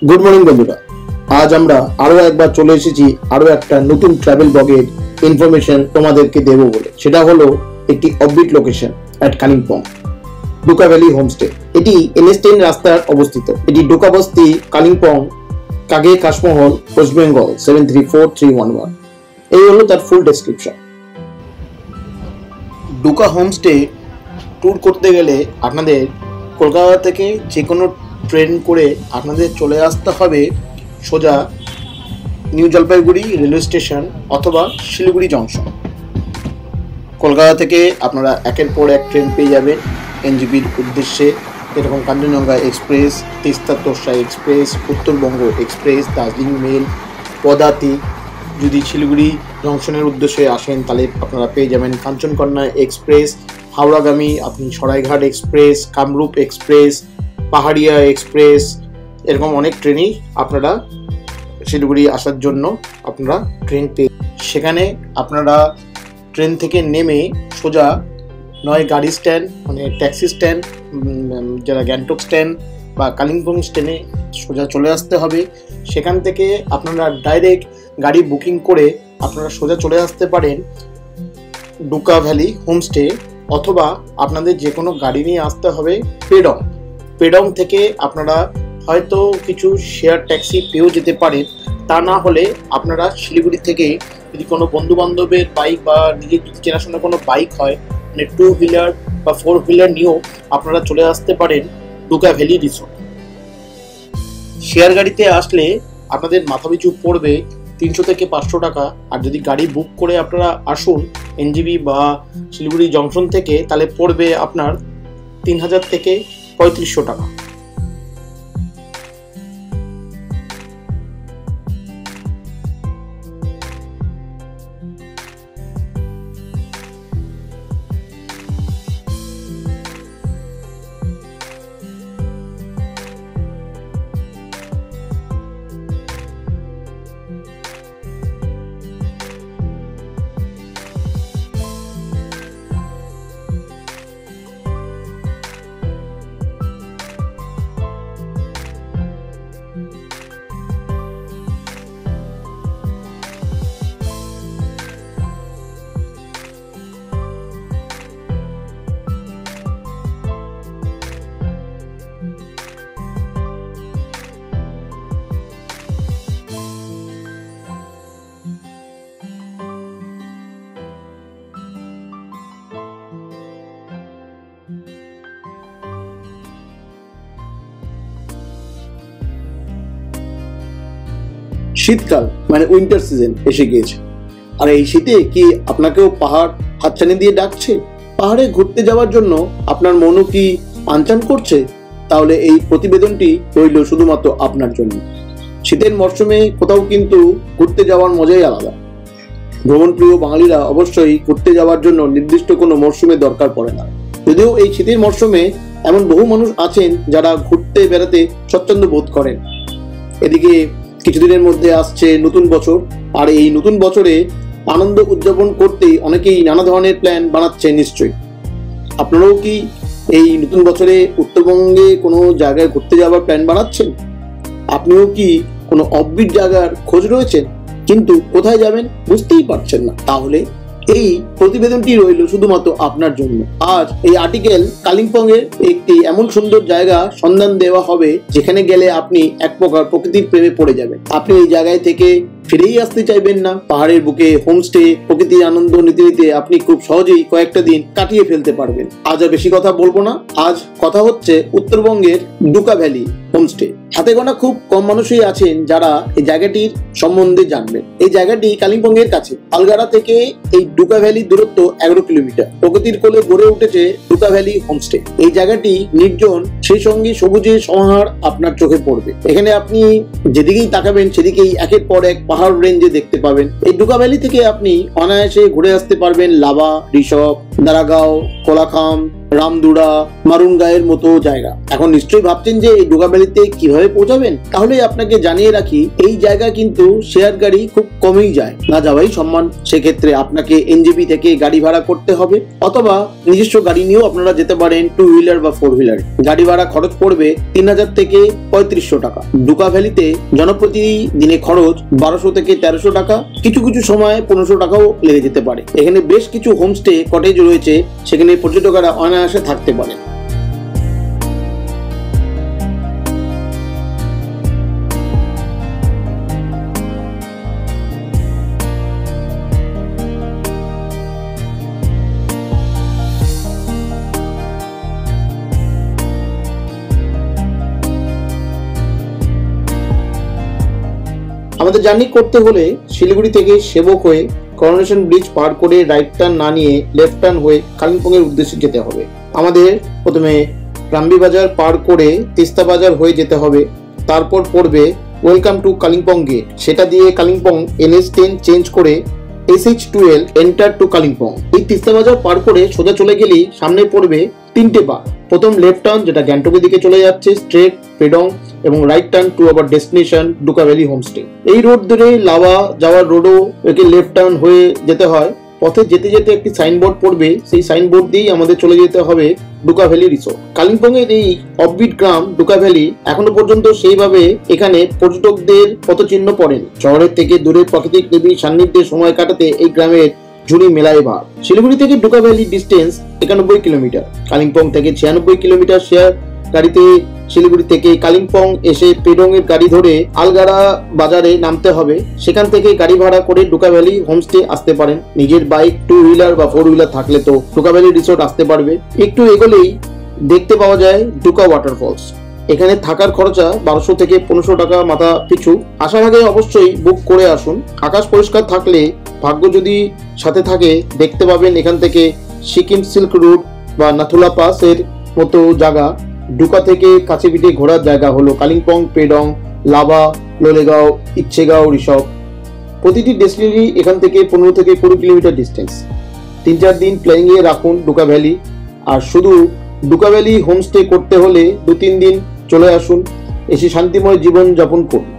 Good morning বন্ধুরা, আজ আমরা আরো একবার চলে এসেছি আরো একটা নতুন ট্রাভেল ব্লগের ইনফরমেশন তোমাদেরকে দেবো বলে। সেটা হলো একটি offbeat location at Kalimpong, Duka valley homestay. এটি NH10 রাস্তার অবস্থিত। এটি ডুকা বস্তি, কালিম্পং, কাগে কাশমহল, ওয়েস্ট বেঙ্গল 734311। এই হলো তার ফুল ডেসক্রিপশন। ডুকা হোমস্টে ট্যুর করতে গেলে আপনাদের কলকাতা থেকে যে কোনো ট্রেন করে আপনাদের চলে আসতে হবে সোজা নিউ জলপাইগুড়ি রেলওয়ে স্টেশন অথবা শিলিগুড়ি জংশন। কলকাতা থেকে আপনারা একের পর এক ট্রেন পেয়ে যাবেন NJPর উদ্দেশ্যে, এরকম Kanchenjunga express, Teesta Torsa express, Uttarbanga express, Darjeeling mail, Padatik. যদি শিলিগুড়ি জংশনের উদ্দেশ্যে আসেন তাহলে আপনারা পেয়ে যাবেন কাঞ্চনকন্যা এক্সপ্রেস, হাওড়াগামী আপনি সরাইঘাট এক্সপ্রেস, কামরূপ এক্সপ্রেস, পাহাড়িয়া এক্সপ্রেস। এরকম অনেক ট্রেনই আপনারা শিলিগুড়ি আসার জন্য আপনারা ট্রেন পেয়ে, সেখানে আপনারা ট্রেন থেকে নেমে সোজা নয় গাড়ি স্ট্যান্ড মানে ট্যাক্সি স্ট্যান্ড, যারা গ্যাংটক স্ট্যান্ড বা কালিম্পং স্ট্যান্ডে সোজা চলে আসতে হবে। সেখান থেকে আপনারা ডাইরেক্ট গাড়ি বুকিং করে আপনারা সোজা চলে আসতে পারেন ডুকা ভ্যালি হোমস্টে, অথবা আপনাদের যে কোনো গাড়ি নিয়ে আসতে হবে পেডং থেকে আপনারা হয়তো কিছু শেয়ার ট্যাক্সি পেয়েও যেতে পারেন। তা না হলে আপনারা শিলিগুড়ি থেকে যদি কোনো বন্ধু বান্ধবের বাইক বা নিজের যদি চেনাশোনা কোনো বাইক হয় মানে 2 হুইলার বা 4 হুইলার নিয়েও আপনারা চলে আসতে পারেন ডুকা ভ্যালি রিসোর্ট। শেয়ার গাড়িতে আসলে আপনাদের মাথাপিছু পড়বে 300 থেকে 500 টাকা, আর যদি গাড়ি বুক করে আপনারা আসুন NJP বা শিলিগুড়ি জংশন থেকে তাহলে পড়বে আপনার 3000 থেকে 3500 টাকা। শীতকাল মানে উইন্টার সিজন এসে গিয়েছে, আর এই শীতে কি আপনাকেও পাহাড় হাতছানি দিয়ে ডাকছে? পাহাড়ে ঘুরতে যাওয়ার জন্য আপনার মনও কি আনচান করছে? তাহলে এই প্রতিবেদনটি রইল শুধুমাত্র আপনার জন্য। শীতের মরশুমে কোথাও কিন্তু ঘুরতে যাওয়ার মজাই আলাদা। ভ্রমণ প্রিয় বাঙালিরা অবশ্যই ঘুরতে যাওয়ার জন্য নির্দিষ্ট কোনো মরশুমে দরকার পড়ে না। যদিও এই শীতের মরশুমে এমন বহু মানুষ আছেন যারা ঘুরতে বেড়াতে স্বচ্ছন্দ বোধ করেন। এদিকে কিছুদিনের মধ্যে আসছে নতুন বছর, আর এই নতুন বছরে আনন্দ উদযাপন করতেই অনেকেই নানা ধরনের প্ল্যান বানাচ্ছে। নিশ্চয়ই আপনারাও কি এই নতুন বছরে উত্তরবঙ্গে কোনো জায়গায় ঘুরতে যাওয়ার প্ল্যান বানাচ্ছেন? আপনিও কি কোনো অফবিট জায়গার খোঁজ রয়েছেন কিন্তু কোথায় যাবেন বুঝতেই পারছেন না? তাহলে এই প্রতিবেদনটি রইল শুধুমাত্র আপনার জন্য। আজ এই আর্টিকেল কালিম্পং এর একটি এমন সুন্দর জায়গা সন্ধান দেওয়া হবে যেখানে গেলে আপনি এক প্রকার প্রকৃতির প্রেমে পড়ে যাবেন। আপনি এই জায়গায় থেকে ফিরেই আসতে চাইবেন না। পাহাড়ের বুকে হোমস্টে, প্রকৃতির আনন্দ নিতে নিতে আপনি খুব সহজেই কয়েকটা দিন কাটিয়ে ফেলতে পারবেন। আজ আর বেশি কথা বলবো না। আজ কথা হচ্ছে উত্তরবঙ্গের ডুকা ভ্যালি হোমস্টে। হাতে গোনা খুব কম মানুষই আছেন যারা এই জায়গাটির সম্বন্ধে জানবেন। এই জায়গাটি কালিম্পং এর কাছে, আলগাড়া থেকে এই ডুকা ভ্যালি দূরত্ব 11 কিলোমিটার। প্রকৃতির কোলে গড়ে উঠেছে ডুকা ভ্যালি হোমস্টে। এই জায়গাটি নির্জন, সেই সঙ্গে সবুজের সমাহার আপনার চোখে পড়বে। এখানে আপনি যেদিকেই তাকাবেন সেদিকেই একের পর এক পাহাড় রেঞ্জে দেখতে পাবেন। এই ডুকা ভ্যালি থেকে আপনি অনায়াসে ঘুরে আসতে পারবেন লাভা, ঋষভ, দারাগাঁও, কোলাখাম, রামদুরা, মারুনগাঁয়ের মতো জায়গা। এখন নিশ্চয়ই ভাবছেন যে এই ডুগা ভ্যালিতে কিভাবে পৌঁছাবেন। তাহলে আপনাকে জানিয়ে রাখি, এই জায়গা কিন্তু শেয়ার গাড়ি খুব কমই যায়, না যাওয়াই সম্মান। সেক্ষেত্রে আপনাকে এনজেপি থেকে গাড়ি ভাড়া করতে হবে, অথবা নিজস্ব গাড়ি নিয়েও আপনারা যেতে পারেন, 2 হুইলার বা 4 হুইলার। গাড়ি ভাড়া খরচ পড়বে 3000 থেকে 3500 টাকা। ডুগা ভ্যালিতে জনপ্রতি দিনে খরচ 1200 থেকে 1300 টাকা, কিছু কিছু সময় 1500 টাকাও লেগে যেতে পারে। এখানে বেশ কিছু হোমস্টে, কটেজ রয়েছে, সেখানে পর্যটকেরা অনায়াসে থাকতে পারে। আমাদের জার্নি করতে হলে শিলিগুড়ি থেকে সেবক হয়ে করোনেশন ব্রিজ পার করে রাইট টার্ন না নিয়ে লেফট টার্ন হয়ে কালিম্পং এর উদ্দেশ্যে যেতে হবে। আমাদের প্রথমে রামবি বাজার পার করে তিস্তা বাজার হয়ে যেতে হবে, তারপর পড়বে ওয়েলকাম টু কালিম্পং গেট, সেটা দিয়ে কালিম্পং NH10 চেঞ্জ করে SH12 এন্টার টু কালিম্পং। এই তিস্তা বাজার পার করে সোজা চলে গেলেই সামনে পড়বে 3টে পা। প্রথম লেফট টার্ন, যেটা গ্যাংটকের দিকে চলে যাচ্ছে স্ট্রেট পেডং, এবং right turn to our destination Duga valley homestay. এই রোড ধরে লাভা যাওয়ার রোডও একে লেফট টার্ন হয়ে যেতে হয়। পথে যেতে যেতে একটি সাইনবোর্ড পড়বে, সেই সাইনবোর্ড দিয়েই আমাদের চলে যেতে হবে ডুগা ভ্যালি রিসোর্ট। কালিম্পং এর এই অফবিট গ্রাম ডুগা ভ্যালি এখনো পর্যন্ত সেইভাবে এখানে পর্যটকদের পথচিহ্ন পড়েনি। শহরের থেকে দূরে প্রাকৃতিক নিবিড় সান্নিধ্যে সময় কাটাতে এই গ্রামের ঝুড়ি মেলায় ভার। শিলিগুড়ি থেকে ডুগা ভ্যালি ডিস্টেন্স 91 কিলোমিটার, কালিম্পং থেকে 96 কিলোমিটার। শেয়ার গাড়িতে শিলিগুড়ি থেকে কালিম্পং এসে পেডং এর গাড়ি ধরে আলগাড়া বাজারে নামতে হবে। সেখান থেকে গাড়ি ভাড়া করে ডুগা ভ্যালি হোমস্টে আসতে পারেন। নিজের বাইক, 2 হুইলার বা 4 হুইলার থাকলে তো ডুগা ভ্যালি রিসোর্ট আসতে পারবে। একটু এগোলেই দেখতে পাওয়া যায় ডুগা ওয়াটারফলস। এখানে থাকার খরচা 1200 থেকে 1500 টাকা মাথা পিছু। আসার আগে অবশ্যই বুক করে আসুন। আকাশ পরিষ্কার থাকলে, ভাগ্য যদি সাথে থাকে, দেখতে পাবেন এখান থেকে সিকিম সিল্ক রুট বা নাথুলা পাস এর মতো জায়গা। ডুকা থেকে কাছে পিঠে ঘোরার জায়গা হলো কালিম্পং, পেডং, লাভা, লোলেগাঁও, ইচ্ছেগাঁও রিসর্ট। প্রতিটি ডেস্টিনেশনই এখান থেকে 15 থেকে 20 কিলোমিটার ডিস্টেন্স। 3-4 দিন প্ল্যানিং এ রাখুন ডুকা ভ্যালি। আর শুধু ডুকা ভ্যালি হোমস্টে করতে হলে 2-3 দিন চলে আসুন, এসে শান্তিময় জীবন যাপন করুন।